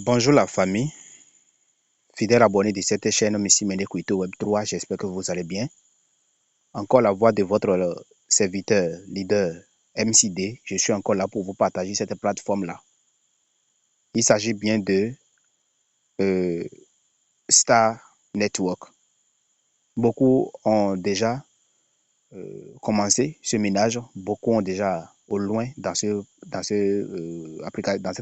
Bonjour la famille, fidèle abonné de cette chaîne Messi Mende Kuito Web 3, j'espère que vous allez bien. Encore la voix de votre serviteur, leader MCD, je suis encore là pour vous partager cette plateforme-là. Il s'agit bien de Star Network. Beaucoup ont déjà commencé ce ménage, beaucoup ont déjà au loin dans cette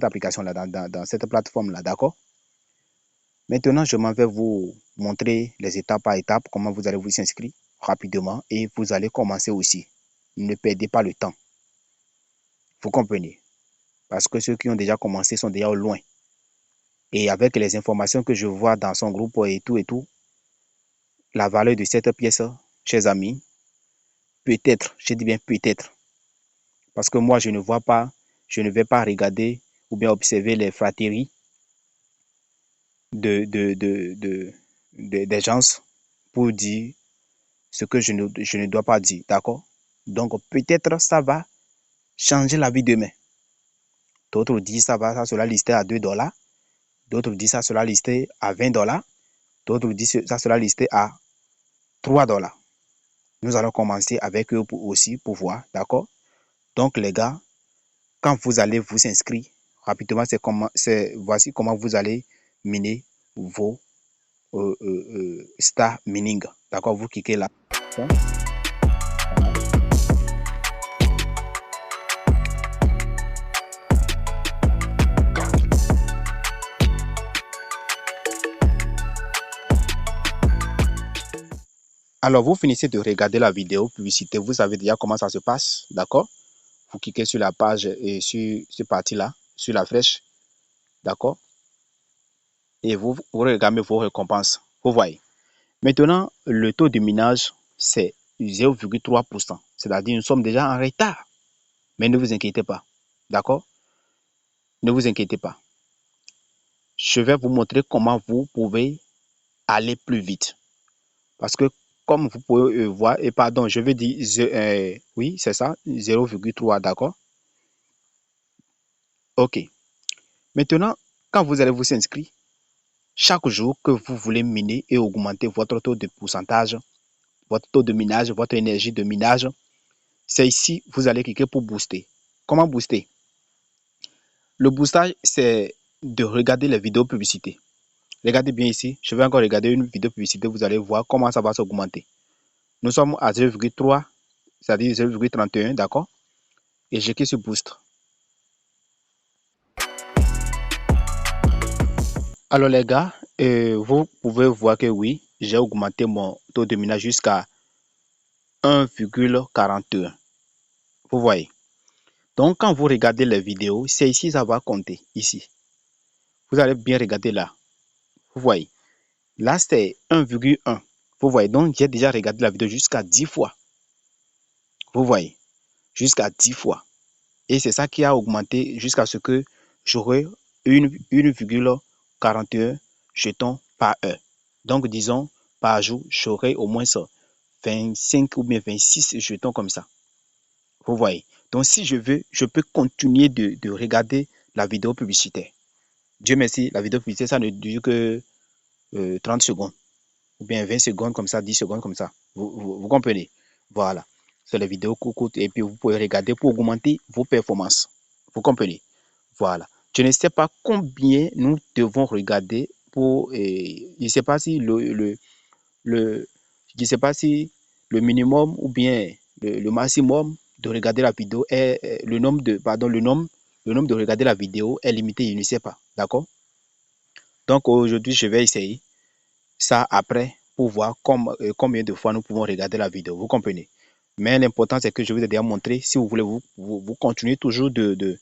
application-là, dans cette plateforme-là, d'accord? Maintenant, je m'en vais vous montrer les étapes par étapes, comment vous allez vous inscrire rapidement et vous allez commencer aussi. Ne perdez pas le temps. Vous comprenez? Parce que ceux qui ont déjà commencé sont déjà au loin. Et avec les informations que je vois dans son groupe et tout, la valeur de cette pièce, chers amis, peut-être, je dis bien peut-être, parce que moi je ne vois pas, je ne vais pas regarder ou bien observer les flatteries des gens pour dire ce que je ne dois pas dire, d'accord? Donc peut-être ça va changer la vie demain. D'autres disent ça sera listé à 2 $, d'autres disent ça sera listé à 20 $, d'autres disent ça sera listé à 3 $. Nous allons commencer avec eux aussi pour voir, d'accord? Donc les gars, quand vous allez vous inscrire rapidement, voici comment vous allez miner vos star mining, d'accord? Vous cliquez là. Alors, vous finissez de regarder la vidéo publicité, vous savez déjà comment ça se passe, d'accord? Vous cliquez sur la page et sur ce parti-là, sur la flèche, d'accord? Et vous regardez vos récompenses, vous voyez. Maintenant, le taux de minage, c'est 0,3%, c'est-à-dire nous sommes déjà en retard. Mais ne vous inquiétez pas, d'accord? Ne vous inquiétez pas. Je vais vous montrer comment vous pouvez aller plus vite. Parce que comme vous pouvez voir, et pardon, je veux dire, oui, c'est ça, 0,3, d'accord? OK. Maintenant, quand vous allez vous inscrire, chaque jour que vous voulez miner et augmenter votre taux de pourcentage, votre taux de minage, votre énergie de minage, c'est ici, vous allez cliquer pour booster. Comment booster? Le boostage, c'est de regarder les vidéos publicités. Regardez bien ici, je vais encore regarder une vidéo publicité, vous allez voir comment ça va s'augmenter. Nous sommes à 0,3, c'est-à-dire 0,31, d'accord? Et je clique sur Boost. Alors les gars, vous pouvez voir que oui, j'ai augmenté mon taux de minage jusqu'à 1,41. Vous voyez. Donc quand vous regardez les vidéos, c'est ici ça va compter, ici. Vous allez bien regarder là. Vous voyez. Là c'est 1,1. Vous voyez. Donc j'ai déjà regardé la vidéo jusqu'à 10 fois. Vous voyez. Jusqu'à 10 fois. Et c'est ça qui a augmenté jusqu'à ce que j'aurai 1,41 jetons par heure. Donc, disons, par jour, j'aurai au moins 25 ou bien 26 jetons comme ça. Vous voyez. Donc, si je veux, je peux continuer de regarder la vidéo publicitaire. Dieu merci, la vidéo publicitaire, ça ne dure que 30 secondes. Ou bien 20 secondes comme ça, 10 secondes comme ça. Vous comprenez? Voilà. C'est les vidéos courtes et puis vous pouvez regarder pour augmenter vos performances. Vous comprenez? Voilà. Je ne sais pas combien nous devons regarder pour, je ne sais pas si je sais pas si le minimum ou bien le maximum de regarder la vidéo est le nombre de regarder la vidéo est limité, je ne sais pas. D'accord? Donc aujourd'hui, je vais essayer ça après pour voir combien de fois nous pouvons regarder la vidéo. Vous comprenez? Mais l'important, c'est que je vous ai déjà montré, si vous voulez, vous continuez toujours de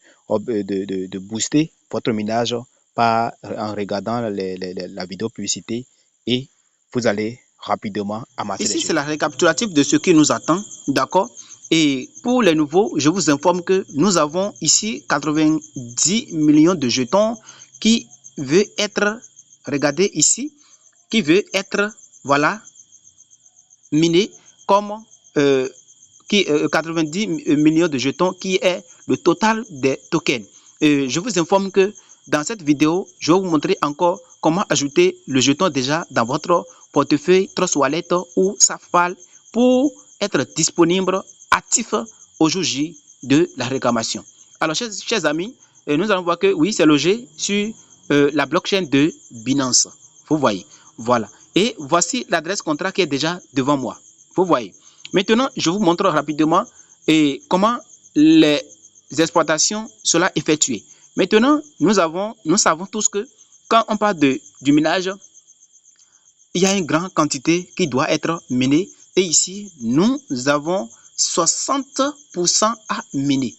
booster votre minage en regardant la vidéo publicité et vous allez rapidement amasser les choses. Ici, c'est la récapitulative de ce qui nous attend, d'accord? Et pour les nouveaux, je vous informe que nous avons ici 90 millions de jetons qui veut être regardé ici, qui veut être, voilà, miné comme 90 millions de jetons qui est le total des tokens. Je vous informe que dans cette vidéo, je vais vous montrer encore comment ajouter le jeton déjà dans votre portefeuille Trust Wallet ou Safal pour être disponible, actif au jour J de la réclamation. Alors, chers amis, nous allons voir que oui, c'est logé sur la blockchain de Binance. Vous voyez, voilà. Et voici l'adresse contrat qui est déjà devant moi. Vous voyez. Maintenant, je vous montre rapidement comment les exploitations sont effectuées. Maintenant, nous savons tous que quand on parle du minage, il y a une grande quantité qui doit être minée. Et ici, nous avons 60% à miner.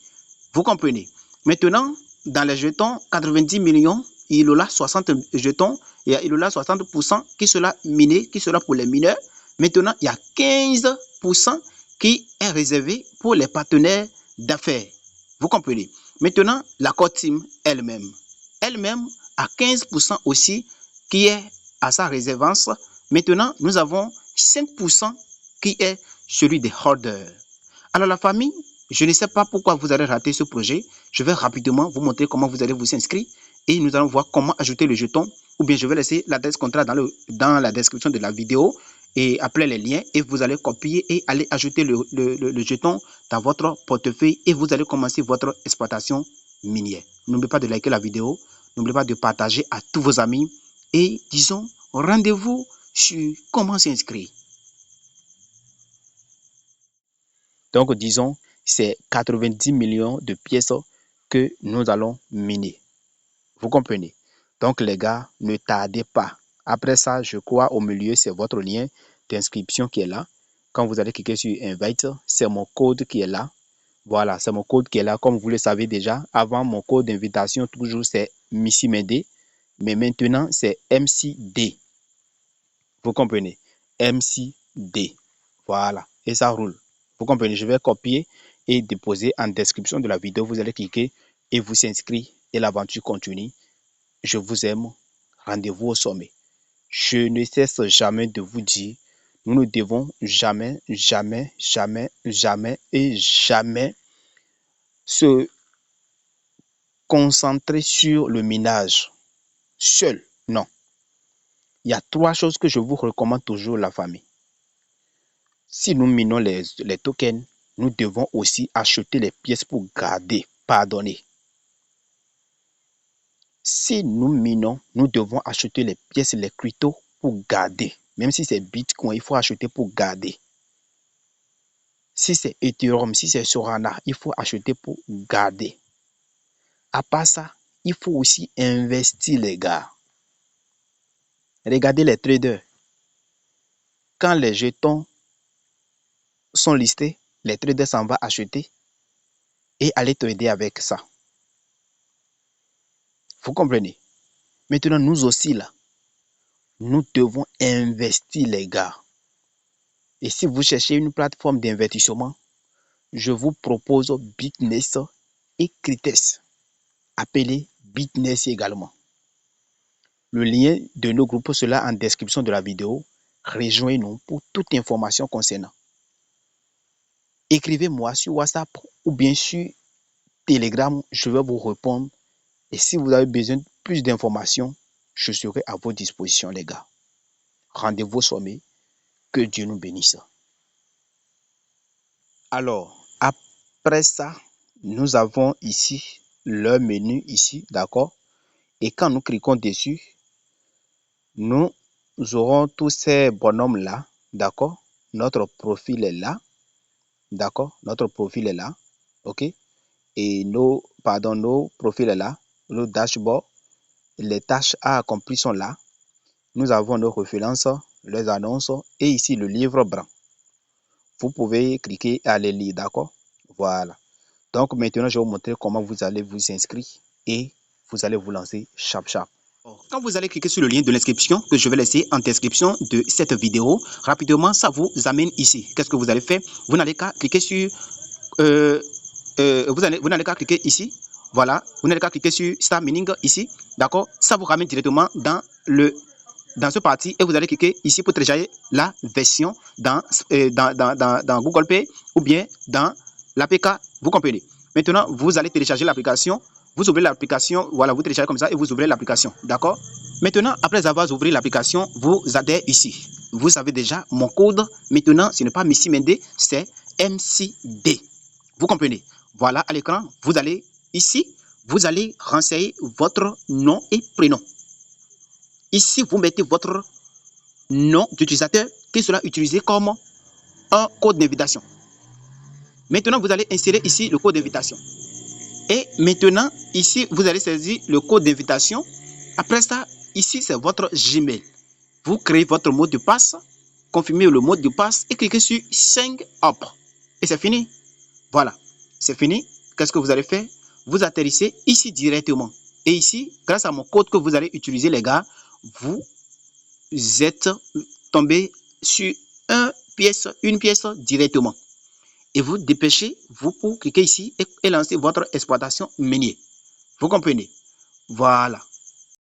Vous comprenez? Maintenant, dans les jetons, 90 millions, il y a 60 jetons, et il y a 60% qui sera miné, qui sera pour les mineurs. Maintenant, il y a 15% qui est réservé pour les partenaires d'affaires. Vous comprenez? Maintenant, la core team elle-même a 15% aussi qui est à sa réservance. Maintenant, nous avons 5% qui est celui des holders. Alors la famille, je ne sais pas pourquoi vous allez rater ce projet. Je vais rapidement vous montrer comment vous allez vous inscrire et nous allons voir comment ajouter le jeton. Ou bien je vais laisser l'adresse contrat dans la description de la vidéo et après les liens et vous allez copier et aller ajouter le jeton dans votre portefeuille et vous allez commencer votre exploitation minière. N'oubliez pas de liker la vidéo, n'oubliez pas de partager à tous vos amis et disons rendez-vous sur comment s'inscrire. Donc, disons, c'est 90 millions de pièces que nous allons miner. Vous comprenez? Donc, les gars, ne tardez pas. Après ça, je crois au milieu, c'est votre lien d'inscription qui est là. Quand vous allez cliquer sur Invite, c'est mon code qui est là. Voilà, c'est mon code qui est là. Comme vous le savez déjà, avant, mon code d'invitation, toujours, c'est Missy Mende. Mais maintenant, c'est MCD. Vous comprenez? MCD. Voilà. Et ça roule. Vous comprenez? Je vais copier et déposer en description de la vidéo. Vous allez cliquer et vous inscrire et l'aventure continue. Je vous aime. Rendez-vous au sommet. Je ne cesse jamais de vous dire, nous ne devons jamais, jamais, jamais, jamais et jamais se concentrer sur le minage seul. Non. Il y a 3 choses que je vous recommande toujours, la famille. Si nous minons les tokens, nous devons aussi acheter les pièces pour garder, pardonner. Si nous minons, nous devons acheter les pièces, les cryptos pour garder. Même si c'est Bitcoin, il faut acheter pour garder. Si c'est Ethereum, si c'est Solana, il faut acheter pour garder. À part ça, il faut aussi investir, les gars. Regardez les traders. Quand les jetons sont listés, les traders s'en vont acheter et aller trader avec ça. Vous comprenez? Maintenant, nous aussi, là, nous devons investir, les gars. Et si vous cherchez une plateforme d'investissement, je vous propose Bitness et Krites. Appelez Bitness également. Le lien de nos groupes sera en description de la vidéo. Rejoignez-nous pour toute information concernant. Écrivez-moi sur WhatsApp ou bien sur Telegram, je vais vous répondre. Et si vous avez besoin de plus d'informations, je serai à votre disposition, les gars. Rendez-vous au sommet. Que Dieu nous bénisse. Alors, après ça, nous avons ici le menu ici, d'accord? Et quand nous cliquons dessus, nous aurons tous ces bonhommes-là, d'accord? Notre profil est là, d'accord? Notre profil est là, ok? Et nos profils est là, nos dashboards, les tâches à accomplir sont là. Nous avons nos références, les annonces et ici le livre blanc. Vous pouvez cliquer à les lire, d'accord? Voilà. Donc maintenant, je vais vous montrer comment vous allez vous inscrire et vous allez vous lancer chap. Quand vous allez cliquer sur le lien de l'inscription que je vais laisser en description de cette vidéo, rapidement, ça vous amène ici. Qu'est-ce que vous allez faire? Vous n'allez qu'à cliquer sur... vous n'allez qu'à cliquer ici. Voilà. Vous n'allez qu'à cliquer sur Start Mining ici. D'accord? Ça vous ramène directement dans ce parti et vous allez cliquer ici pour télécharger la version dans Google Pay ou bien dans l'APK. Vous comprenez? Maintenant, vous allez télécharger l'application. Vous ouvrez l'application, voilà, vous téléchargez comme ça et vous ouvrez l'application, d'accord? Maintenant, après avoir ouvert l'application, vous adhérez ici. Vous savez déjà, mon code, maintenant, ce n'est pas Messi Mende, c'est MCD. Vous comprenez? Voilà, à l'écran, vous allez ici, vous allez renseigner votre nom et prénom. Ici, vous mettez votre nom d'utilisateur qui sera utilisé comme un code d'invitation. Maintenant, vous allez insérer ici le code d'invitation. Et maintenant, ici, vous allez saisir le code d'invitation. Après ça, ici, c'est votre Gmail. Vous créez votre mot de passe, confirmez le mot de passe et cliquez sur Sign Up. Et c'est fini. Voilà, c'est fini. Qu'est-ce que vous allez faire? Vous atterrissez ici directement. Et ici, grâce à mon code que vous allez utiliser, les gars, vous êtes tombé sur une pièce directement. Et vous dépêchez, vous pour cliquer ici et lancer votre exploitation minier. Vous comprenez? Voilà.